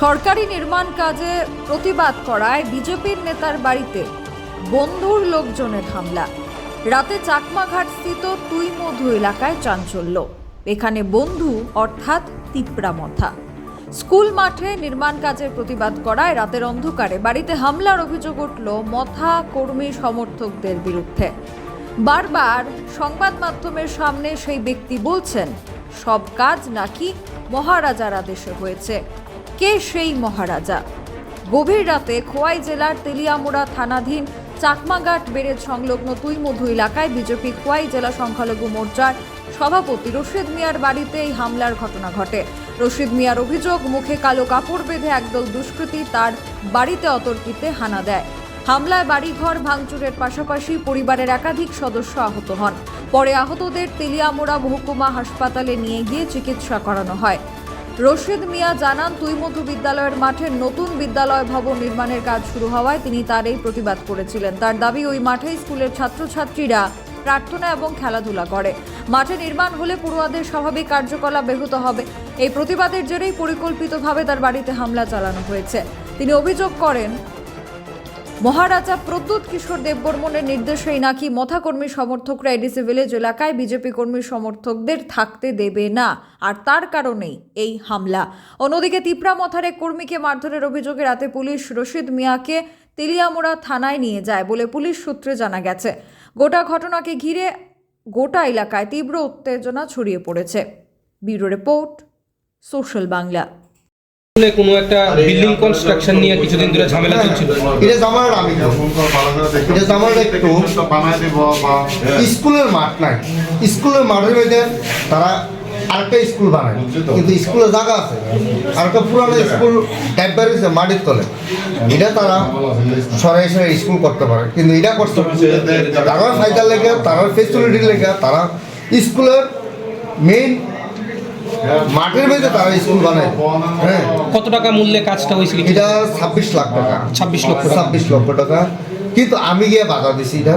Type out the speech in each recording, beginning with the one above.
সরকারি নির্মাণ কাজে প্রতিবাদ করায় বিজেপির নেতার বাড়িতে বন্ধুর লোকজনের হামলা। রাতে চাকমাঘাট স্থিত তুইমধু এলাকায় চাঞ্চল্য। এখানে বন্ধু অর্থাৎ তিপ্রামথা স্কুল মাঠে নির্মাণ কাজের প্রতিবাদ করায় রাতের অন্ধকারে বাড়িতে হামলার অভিযোগ উঠল মথা কর্মী সমর্থকদের বিরুদ্ধে। বারবার সংবাদ মাধ্যমের সামনে সেই ব্যক্তি বলছেন সব কাজ নাকি মহারাজার আদেশে হয়েছে। কে সেই মহারাজা? গভীর রাতে খোয়াই জেলার তেলিয়ামুড়া থানাধীন চাকমাঘাট ব্যারেজ সংলগ্ন তুইমধু এলাকায় বিজেপি খোয়াই জেলা সংখ্যালঘু মোর্চার সভাপতি রশিদ মিয়ার বাড়িতে এই হামলার ঘটনা ঘটে। রশিদ মিয়ার অভিযোগ, মুখে কালো কাপড় বেঁধে একদল দুষ্কৃতী তার বাড়িতে অতর্কিতে হানা দেয়। হামলায় বাড়িঘর ভাঙচুরের পাশাপাশি পরিবারের একাধিক সদস্য আহত হন। পরে আহতদের তেলিয়ামুড়া মহকুমা হাসপাতালে নিয়ে গিয়ে চিকিৎসা করানো হয়। রশিদ মিয়া জানান, তুইমধু বিদ্যালয়ের মাঠে নতুন বিদ্যালয় ভবন নির্মাণের কাজ শুরু হওয়ায় তিনি তার এই প্রতিবাদ করেছিলেন। তার দাবি, ওই মাঠে স্কুলের ছাত্রছাত্রীরা প্রার্থনা এবং খেলাধুলা করে। মাঠে নির্মাণ হলে পড়ুয়াদের স্বাভাবিক কার্যকলাপ ব্যাহত হবে। এই প্রতিবাদের জেরেই পরিকল্পিতভাবে তার বাড়িতে হামলা চালানো হয়েছে। তিনি অভিযোগ করেন, মহারাজা প্রদ্যুৎ কিশোর দেববর্মনের নির্দেশেই নাকি মথা কর্মী সমর্থকরা এডিসি ভিলেজ এলাকায় বিজেপি কর্মী সমর্থকদের থাকতে দেবে না, আর তার কারণেই এই হামলা। অন্যদিকে তিপ্রামথার এক কর্মীকে মারধরের অভিযোগে রাতে পুলিশ রশিদ মিয়াকে তেলিয়ামুড়া থানায় নিয়ে যায় বলে পুলিশ সূত্রে জানা গেছে। গোটা ঘটনাকে ঘিরে গোটা এলাকায় তীব্র উত্তেজনা ছড়িয়ে পড়েছে। Bureau report, social Bangla. কোনো একটা বিল্ডিং কনস্ট্রাকশন নিয়ে কিছুদিন ধরে ঝামেলা চলছিল। এটা জামার আমি এটা জামার একটু স্কুলের মাঠ নাই, স্কুলের মাঠের মধ্যে তারা আরেকটা স্কুল বানায়, কিন্তু স্কুলের জায়গা আছে আর একটা পুরানো স্কুল টাইপ বাড়িছে মাটির তলে। এটা তারা সরাই সরাই স্কুল করতে পারে, কিন্তু এটা করতে তারা ফায়দার লেগে, তারা ফেসিলিটির লেগে তারা স্কুলের মেইন মাঠের মধ্যে তারা স্কুল বানায়। হ্যাঁ, কত টাকা মূল্যে কাজটা হয়েছিল? এটা 26 লাখ টাকা। 26 লক্ষ 26 লক্ষ টাকা। কিন্তু আমি গিয়ে বাধা দিছি, এটা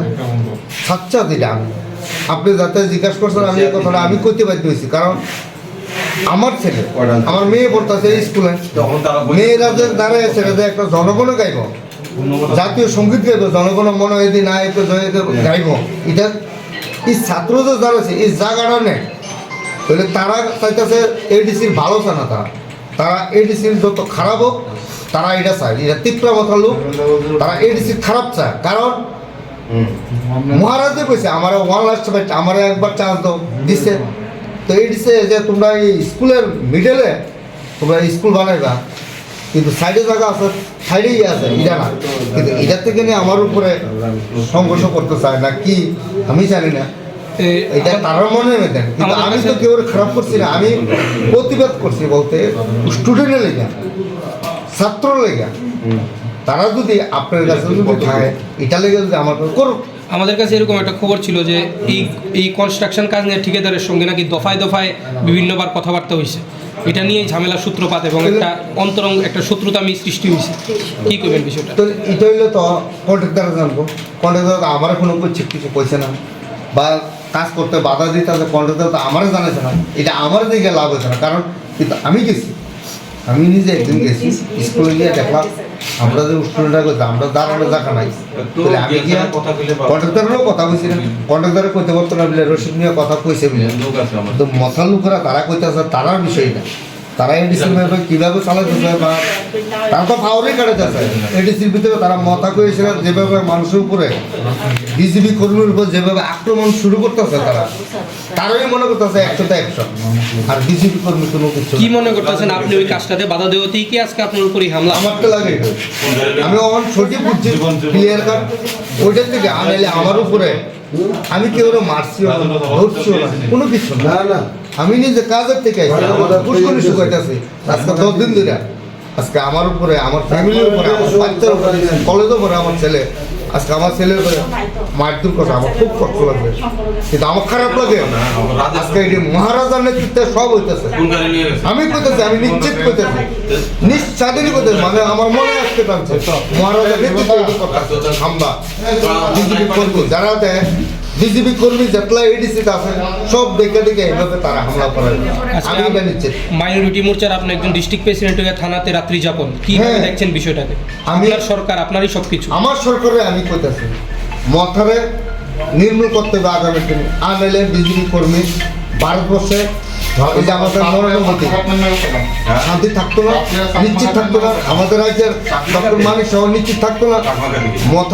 সাচ্চা দিটা আমি। আপনি যাতে জিজ্ঞাসা করছেন, আমি এই কথাটা আমি করতে বাধ্য হয়েছি, কারণ আমার ছেলে, আমার মেয়ে পড়তেছে স্কুলে, মেয়েরা যে দাঁড়ায় ছেলেতে একটা জনগণ গাইব, জাতীয় সঙ্গীত গাইব, জনগণ মনে হয় না একটু গাইব, এটা এই ছাত্রদের দাঁড়াচ্ছে এই জায়গাটা নেই। তাহলে তারা চাইতেছে এডিসির ভালো চায় না, তারা এডিসির যত খারাপ হোক তারা এটা চায়। এটা তিপ্রামথার লোক, তারা এডিসির খারাপ চায়। কারণ মহারাজে কইছে আমার 1 লাখ আমার একবার চান্স দিচ্ছে, তো এডিসে যে তোমরা এই স্কুলের মিডলে তোমরা স্কুল বানাইবা, কিন্তু সাইডে জায়গা আছে, সাইডেই আছে, এটা না। কিন্তু এটার থেকে নিয়ে আমার উপরে সংঘর্ষ করতে চায় না কি আমি জানি না, এটা তারা মনে দেন। কিন্তু আমি তো কেউ খারাপ করছি না, আমি প্রতিবাদ করছি বলতে স্টুডেন্টের লেগা, ছাত্র লেগা। তারা যদি আপনার কাছে যদি থাকে, এটা লেগে যদি আমার করুক। আমাদের কাছে এরকম একটা খবর ছিল যে এই কনস্ট্রাকশন কাজ নিয়ে ঠিকাদারের সঙ্গে নাকি দফায় দফায় বিভিন্নবার কথাবার্তা হয়েছে। এটা নিয়েই ঝামেলা সূত্রপাত এবং একটা অন্তরঙ্গ একটা শত্রুতামি সৃষ্টি হয়েছে। কী করবেন বিষয়টা? তো এটা হইলে তো কন্ট্রাক্টার জানবো, কন্ট্রাক্টার তো আমার কোনো কিছু কইছে না, বা কাজ করতে বাধা দিতে হবে, কন্ট্রাক্টর তো আমারও জানাচ্ছে না, এটা আমার দিকে লাভ হচ্ছে না। কারণ কিন্তু আমি গেছি, আমি নিজে একদিন গেছি স্কুলে গিয়ে দেখলাম আমরা যে স্টুডেন্টরা করছি, আমরা দাঁড়ানো জায়গা নাই। তাহলে আমি গিয়ে কন্ট্রাক্টরেরও কথা কইছি না, কন্ট্রাক্টরে কইতে পারতো না বলে রশিদ নিয়ে কথা কইছে বলে, তো মশা লোকেরা তারা কইতেছে তারার বিষয় না, তারা এডিসির ব্যাপারে কীভাবে চালাতেছে বা তারা তো পাওয়ারই কাটাতেছে। এডিসির ভিতরে তারা মতা করেছিল যেভাবে মানুষের উপরে বিজেপি কর্মীর উপর যেভাবে আক্রমণ শুরু করতেছে, তারাই মনে করতেছে 100তে 100, আর বিজেপি কর্মী কোনো কিছু। কি মনে করতেছেন আপনি ওই কাজটাতে বাধা দেওয়াতেই কি আজকে আপনার উপরই হামলা? আমার তো লাগে আমি অন সঠিক বুঝছি, ক্লিয়ার কাট ওইটার থেকে আনাইলে আমার উপরে আমি কেউ মারছিও না, ধরছিও না, কোনো কিছু না। না, আমি নিজে কাজের থেকে পুষ্করণী শুকাইতেছি আজকে 10 দিন ধরে। আজকে আমার উপরে, আমার ফ্যামিলির উপরে, আমার বাচ্চার উপরে, কলেজের উপরে আমার ছেলে আজকে আমার ছেলের মারধর কথা আমার খুব কষ্ট লাগবে, কিন্তু আমার খারাপ লাগে। আজকে এটি মহারাজার নেতৃত্বে সব হইতেছে। আমি কইতেছি, আমি নিশ্চিত কইতেছি, নিঃস্বাধীনই কইতেছি, মানে আমার মনে আসতে পারছে মহারাজার নেতৃত্বে এই কথা হামলা বিজেপি কর্মী যারা দেয়, বিজেপি কর্মী যেতলা এডিসিতে আছে সব দেখে দেখে এইভাবে তারা হামলা করে। আমি এটা নিশ্চিত। মাইনরিটি মোর্চার আপনি একজন ডিস্ট্রিক্ট প্রেসিডেন্ট হয়ে থানাতে রাত্রি যাপন কিভাবে হ্যাঁ। দেখছেন বিষয়টাকে? আমি- আপনার সরকার, আপনারই সবকিছু। আমার সরকারে আমি কইতেছি মথারে নির্মূল করতে হবে আগামী দিনে। আনলে বিজেপি কর্মী ভারতবর্ষে এই যে আমাদের মনোনমতি শান্তি থাকতো না, নিশ্চিত থাকতো না, আমাদের রাজ্যের ডক্টর মানিক সহ নিশ্চিত থাকতো না। মথা